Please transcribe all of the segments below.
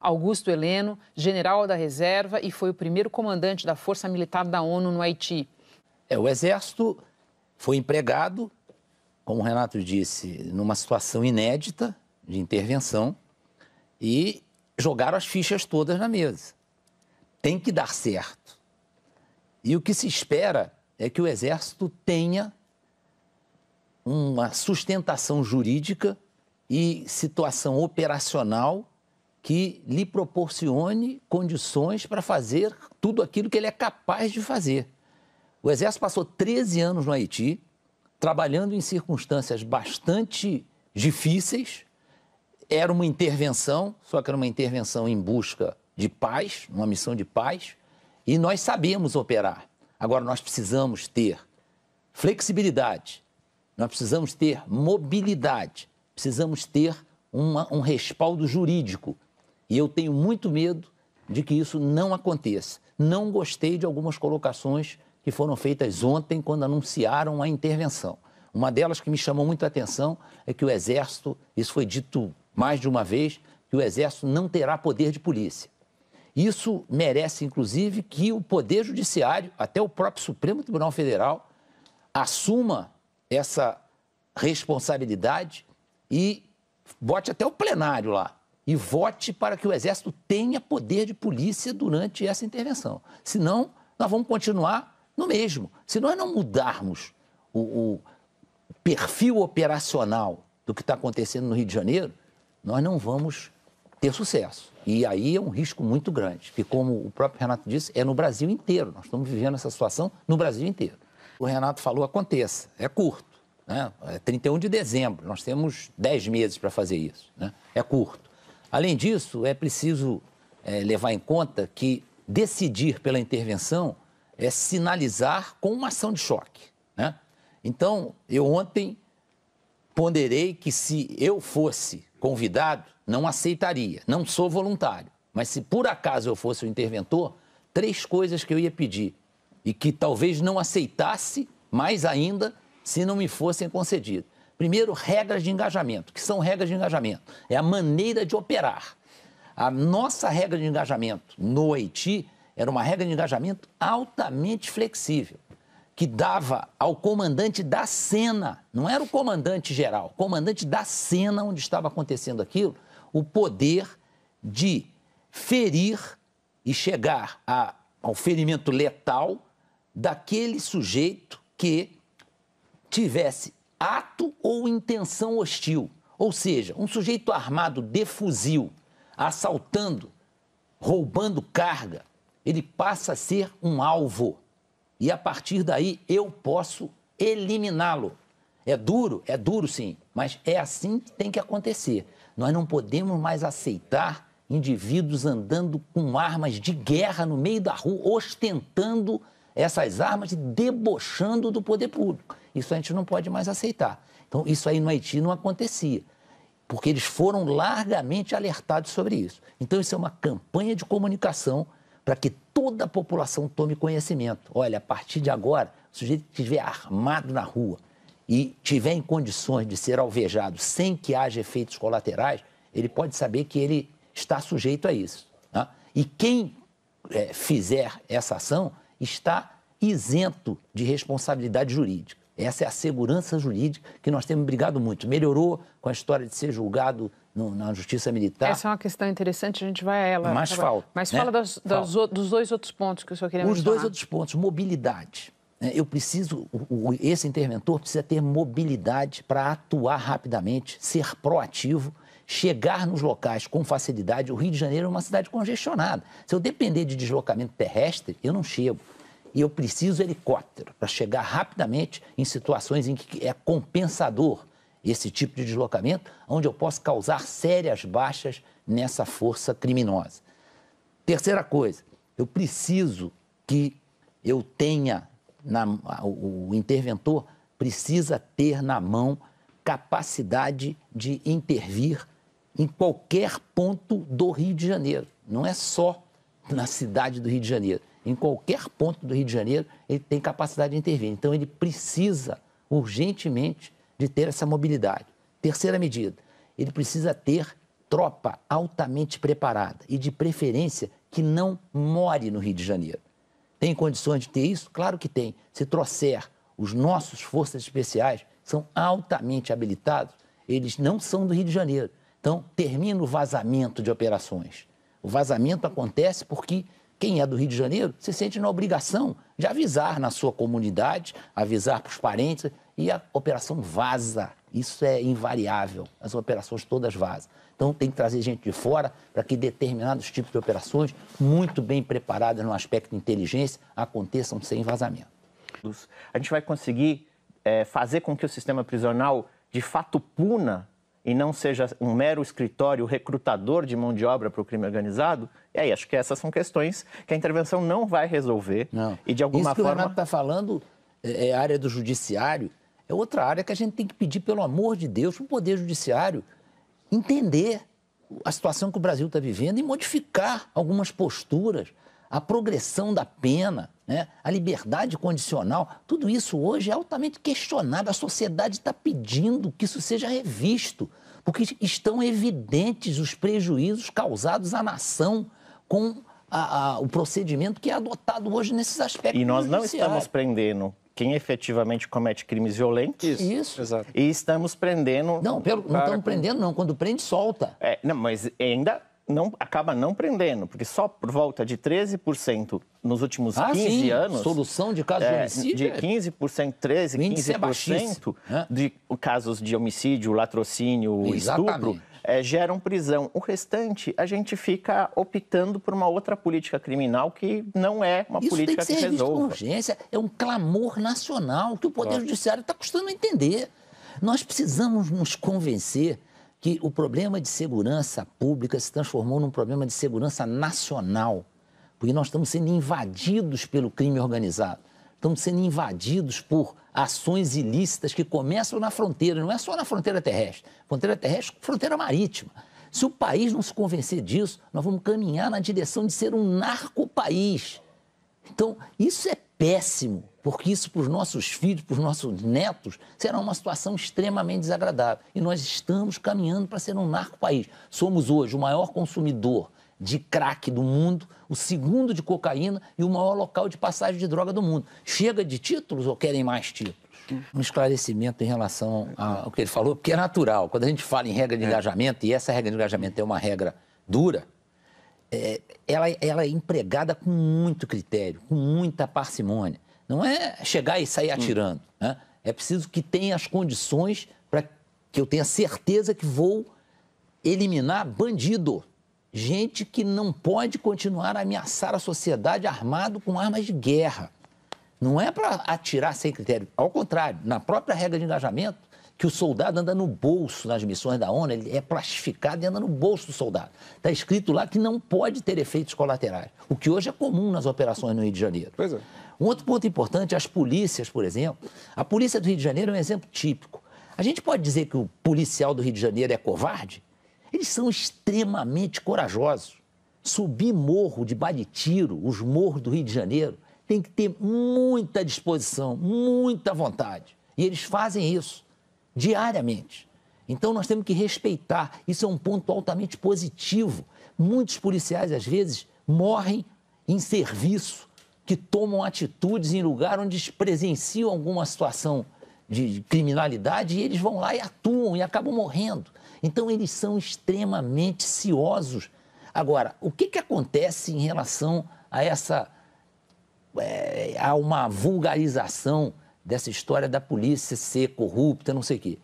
Augusto Heleno, general da reserva e foi o primeiro comandante da Força Militar da ONU no Haiti. O Exército foi empregado, como o Renato disse, numa situação inédita de intervenção e jogaram as fichas todas na mesa. Tem que dar certo. E o que se espera é que o Exército tenha uma sustentação jurídica e situação operacional que lhe proporcione condições para fazer tudo aquilo que ele é capaz de fazer. O Exército passou 13 anos no Haiti, trabalhando em circunstâncias bastante difíceis. Era uma intervenção, só que era uma intervenção em busca de paz, uma missão de paz, e nós sabemos operar. Agora, nós precisamos ter flexibilidade, nós precisamos ter mobilidade, precisamos ter um respaldo jurídico. E eu tenho muito medo de que isso não aconteça. Não gostei de algumas colocações que foram feitas ontem quando anunciaram a intervenção. Uma delas que me chamou muito a atenção é que o Exército, isso foi dito mais de uma vez, que o Exército não terá poder de polícia. Isso merece, inclusive, que o Poder Judiciário, até o próprio Supremo Tribunal Federal, assuma essa responsabilidade e bote até o plenário lá e vote para que o Exército tenha poder de polícia durante essa intervenção. Senão, nós vamos continuar no mesmo. Se nós não mudarmos o perfil operacional do que está acontecendo no Rio de Janeiro, nós não vamos ter sucesso. E aí é um risco muito grande, que, como o próprio Renato disse, é no Brasil inteiro. Nós estamos vivendo essa situação no Brasil inteiro. O Renato falou, aconteça, é curto, né? É 31 de dezembro, nós temos 10 meses para fazer isso, né? É curto. Além disso, é preciso levar em conta que decidir pela intervenção é sinalizar com uma ação de choque, né? Então, eu ontem ponderei que se eu fosse convidado, não aceitaria, não sou voluntário. Mas se por acaso eu fosse o interventor, 3 coisas que eu ia pedir e que talvez não aceitasse, mais ainda, se não me fossem concedidas. Primeiro, regras de engajamento. O que são regras de engajamento? É a maneira de operar. A nossa regra de engajamento no Haiti era uma regra de engajamento altamente flexível, que dava ao comandante da cena, não era o comandante geral, o comandante da cena onde estava acontecendo aquilo, o poder de ferir e chegar ao ferimento letal daquele sujeito que tivesse ato ou intenção hostil. Ou seja, um sujeito armado de fuzil, assaltando, roubando carga, ele passa a ser um alvo. E a partir daí eu posso eliminá-lo. É duro sim, mas é assim que tem que acontecer. Nós não podemos mais aceitar indivíduos andando com armas de guerra no meio da rua, ostentando essas armas e debochando do poder público. Isso a gente não pode mais aceitar. Então, isso aí no Haiti não acontecia, porque eles foram largamente alertados sobre isso. Então, isso é uma campanha de comunicação para que toda a população tome conhecimento. Olha, a partir de agora, o sujeito que estiver armado na rua e tiver em condições de ser alvejado sem que haja efeitos colaterais, ele pode saber que ele está sujeito a isso, né? E quem fizer essa ação está isento de responsabilidade jurídica. Essa é a segurança jurídica que nós temos brigado muito. Melhorou com a história de ser julgado na Justiça Militar. Essa é uma questão interessante, a gente vai a ela. Mas falta. Mas né? fala dos 2 outros pontos que o senhor queria mencionar. Os 2 outros pontos, mobilidade. Eu preciso, esse interventor precisa ter mobilidade para atuar rapidamente, ser proativo, chegar nos locais com facilidade. O Rio de Janeiro é uma cidade congestionada. Se eu depender de deslocamento terrestre, eu não chego. E eu preciso de helicóptero para chegar rapidamente em situações em que é compensador esse tipo de deslocamento, onde eu posso causar sérias baixas nessa força criminosa. Terceira coisa, eu preciso que eu tenha, o interventor precisa ter na mão capacidade de intervir em qualquer ponto do Rio de Janeiro. Não é só na cidade do Rio de Janeiro. Em qualquer ponto do Rio de Janeiro, ele tem capacidade de intervir. Então, ele precisa urgentemente de ter essa mobilidade. Terceira medida, ele precisa ter tropa altamente preparada e, de preferência, que não more no Rio de Janeiro. Tem condições de ter isso? Claro que tem. Se trouxer os nossos forças especiais, são altamente habilitados, eles não são do Rio de Janeiro. Então, termina o vazamento de operações. O vazamento acontece porque quem é do Rio de Janeiro se sente na obrigação de avisar na sua comunidade, avisar para os parentes, e a operação vaza. Isso é invariável. As operações todas vazam. Então, tem que trazer gente de fora para que determinados tipos de operações, muito bem preparadas no aspecto de inteligência, aconteçam sem vazamento. A gente vai conseguir fazer com que o sistema prisional, de fato, puna e não seja um mero escritório recrutador de mão de obra para o crime organizado? E aí, acho que essas são questões que a intervenção não vai resolver. Não. E de alguma Isso que forma... o Renato está falando é a área do judiciário, é outra área que a gente tem que pedir, pelo amor de Deus, para o Poder Judiciário entender a situação que o Brasil está vivendo e modificar algumas posturas, a progressão da pena, né? A liberdade condicional, tudo isso hoje é altamente questionado. A sociedade está pedindo que isso seja revisto, porque estão evidentes os prejuízos causados à nação com o procedimento que é adotado hoje nesses aspectos. E nós não estamos prendendo quem efetivamente comete crimes violentos. Isso. Exato. E estamos prendendo... Não estamos prendendo, não. Quando prende, solta. Não, mas ainda acaba não prendendo, porque só por volta de 13% nos últimos 15 anos... Solução de casos de homicídio. De 15%, 13%, 15% de casos de homicídio, latrocínio, estupro, geram prisão. O restante, a gente fica optando por uma outra política criminal que não é uma política que resolva. Isso tem que ser revisto com urgência. É um clamor nacional que o Poder Judiciário está custando a entender. Nós precisamos nos convencer que o problema de segurança pública se transformou num problema de segurança nacional, porque nós estamos sendo invadidos pelo crime organizado, estamos sendo invadidos por ações ilícitas que começam na fronteira, não é só na fronteira terrestre, fronteira marítima. Se o país não se convencer disso, nós vamos caminhar na direção de ser um narcopaís. Então, isso é péssimo, porque isso para os nossos filhos, para os nossos netos, será uma situação extremamente desagradável. E nós estamos caminhando para ser um narcopaís. Somos hoje o maior consumidor de crack do mundo, o segundo de cocaína e o maior local de passagem de droga do mundo. Chega de títulos ou querem mais títulos? Um esclarecimento em relação ao que ele falou, porque é natural. Quando a gente fala em regra de engajamento, e essa regra de engajamento é uma regra dura, ela é empregada com muito critério, com muita parcimônia. Não é chegar e sair atirando. Né? É preciso que tenha as condições para que eu tenha certeza que vou eliminar bandido. Gente que não pode continuar a ameaçar a sociedade armado com armas de guerra. Não é para atirar sem critério. Ao contrário, na própria regra de engajamento, que o soldado anda no bolso nas missões da ONU, ele é plastificado e anda no bolso do soldado. Está escrito lá que não pode ter efeitos colaterais, o que hoje é comum nas operações no Rio de Janeiro. Pois é. Um outro ponto importante, as polícias, por exemplo. A polícia do Rio de Janeiro é um exemplo típico. A gente pode dizer que o policial do Rio de Janeiro é covarde? Eles são extremamente corajosos. Subir morro de bala de tiro, os morros do Rio de Janeiro, tem que ter muita disposição, muita vontade. E eles fazem isso diariamente. Então, nós temos que respeitar. Isso é um ponto altamente positivo. Muitos policiais, às vezes, morrem em serviço, que tomam atitudes em lugar onde presenciam alguma situação de criminalidade e eles vão lá e atuam e acabam morrendo. Então, eles são extremamente ciosos. Agora, o que acontece em relação a a uma vulgarização dessa história da polícia ser corrupta, não sei o quê?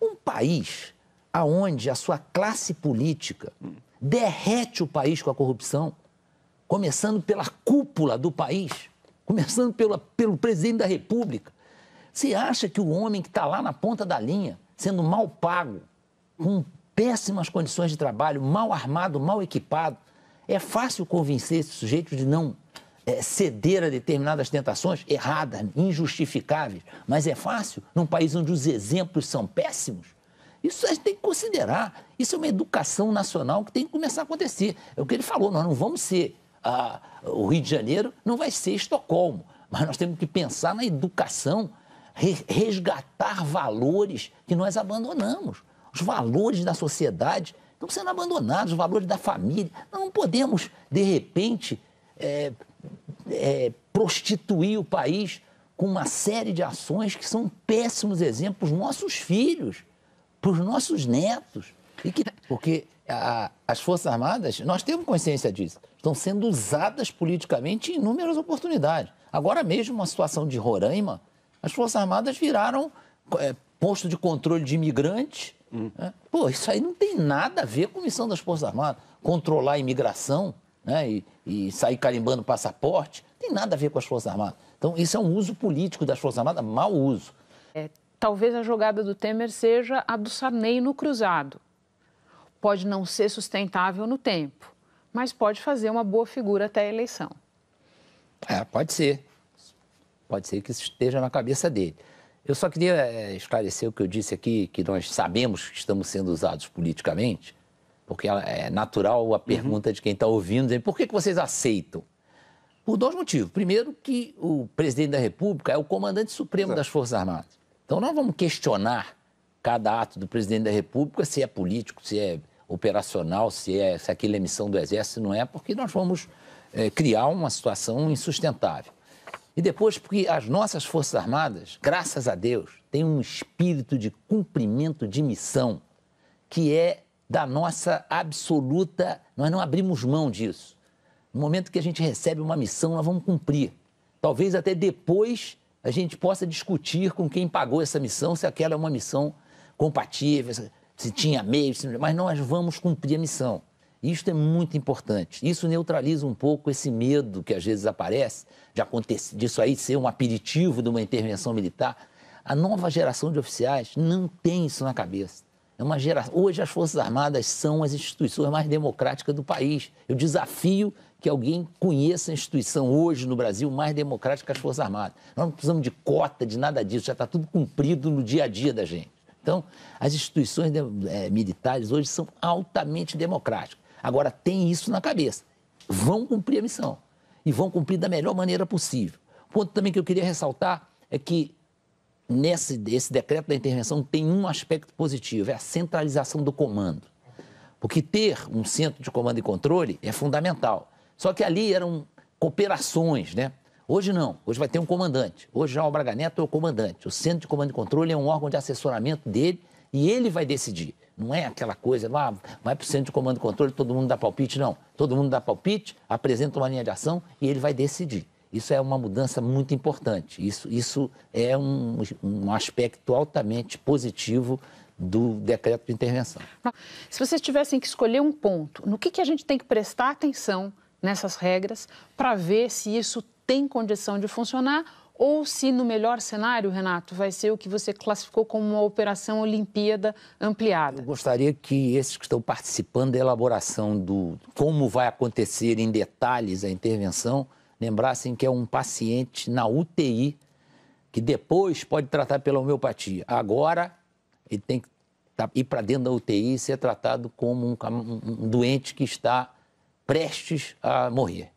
Um país onde a sua classe política derrete o país com a corrupção, começando pela cúpula do país, começando pelo presidente da República. Você acha que o homem que está lá na ponta da linha, sendo mal pago, com péssimas condições de trabalho, mal armado, mal equipado, é fácil convencer esse sujeito de não ceder a determinadas tentações erradas, injustificáveis, mas é fácil num país onde os exemplos são péssimos? Isso a gente tem que considerar. Isso é uma educação nacional que tem que começar a acontecer. É o que ele falou, nós não vamos ser... o Rio de Janeiro não vai ser Estocolmo, mas nós temos que pensar na educação, resgatar valores que nós abandonamos. Os valores da sociedade estão sendo abandonados, os valores da família. Não podemos, de repente, prostituir o país com uma série de ações que são péssimos exemplos para os nossos filhos, para os nossos netos. Porque as Forças Armadas, nós temos consciência disso, estão sendo usadas politicamente em inúmeras oportunidades. Agora mesmo, uma situação de Roraima, as Forças Armadas viraram posto de controle de imigrantes. Né? Pô, isso aí não tem nada a ver com a missão das Forças Armadas. Controlar a imigração, né? e sair carimbando passaporte, não tem nada a ver com as Forças Armadas. Então, isso é um uso político das Forças Armadas, mau uso. Talvez a jogada do Temer seja a do Sarney no cruzado. Pode não ser sustentável no tempo, mas pode fazer uma boa figura até a eleição. Pode ser. Pode ser que isso esteja na cabeça dele. Eu só queria esclarecer o que eu disse aqui, que nós sabemos que estamos sendo usados politicamente, porque é natural a pergunta de quem está ouvindo, dizer, por que vocês aceitam? Por dois motivos. Primeiro, que o presidente da República é o comandante supremo das Forças Armadas. Então, nós vamos questionar cada ato do presidente da República, se é político, se é operacional, se aquilo é missão do Exército, não é, porque nós vamos criar uma situação insustentável. E depois, porque as nossas Forças Armadas, graças a Deus, têm um espírito de cumprimento de missão que é da nossa absoluta... Nós não abrimos mão disso. No momento que a gente recebe uma missão, nós vamos cumprir. Talvez até depois a gente possa discutir com quem pagou essa missão, se aquela é uma missão compatível, se tinha meios, mas nós vamos cumprir a missão. Isso é muito importante. Isso neutraliza um pouco esse medo que às vezes aparece disso aí ser um aperitivo de uma intervenção militar. A nova geração de oficiais não tem isso na cabeça. Hoje as Forças Armadas são as instituições mais democráticas do país. Eu desafio que alguém conheça a instituição hoje no Brasil mais democrática que as Forças Armadas. Nós não precisamos de cota, de nada disso, já está tudo cumprido no dia a dia da gente. Então, as instituições militares hoje são altamente democráticas. Agora, tem isso na cabeça. Vão cumprir a missão e vão cumprir da melhor maneira possível. O ponto também que eu queria ressaltar é que esse decreto da intervenção tem um aspecto positivo, é a centralização do comando. Porque ter um centro de comando e controle é fundamental. Só que ali eram cooperações, né? Hoje não, hoje vai ter um comandante. Hoje já o Braga Neto é o comandante. O centro de comando e controle é um órgão de assessoramento dele e ele vai decidir. Não é aquela coisa, vai para o centro de comando e controle, todo mundo dá palpite, não. Todo mundo dá palpite, apresenta uma linha de ação e ele vai decidir. Isso é uma mudança muito importante. Isso é um aspecto altamente positivo do decreto de intervenção. Se vocês tivessem que escolher um ponto, no que a gente tem que prestar atenção nessas regras para ver se isso tem condição de funcionar ou se, no melhor cenário, Renato, vai ser o que você classificou como uma operação Olimpíada ampliada? Eu gostaria que esses que estão participando da elaboração do como vai acontecer em detalhes a intervenção, lembrassem que é um paciente na UTI que depois pode tratar pela homeopatia. Agora, ele tem que ir para dentro da UTI e ser tratado como um doente que está prestes a morrer.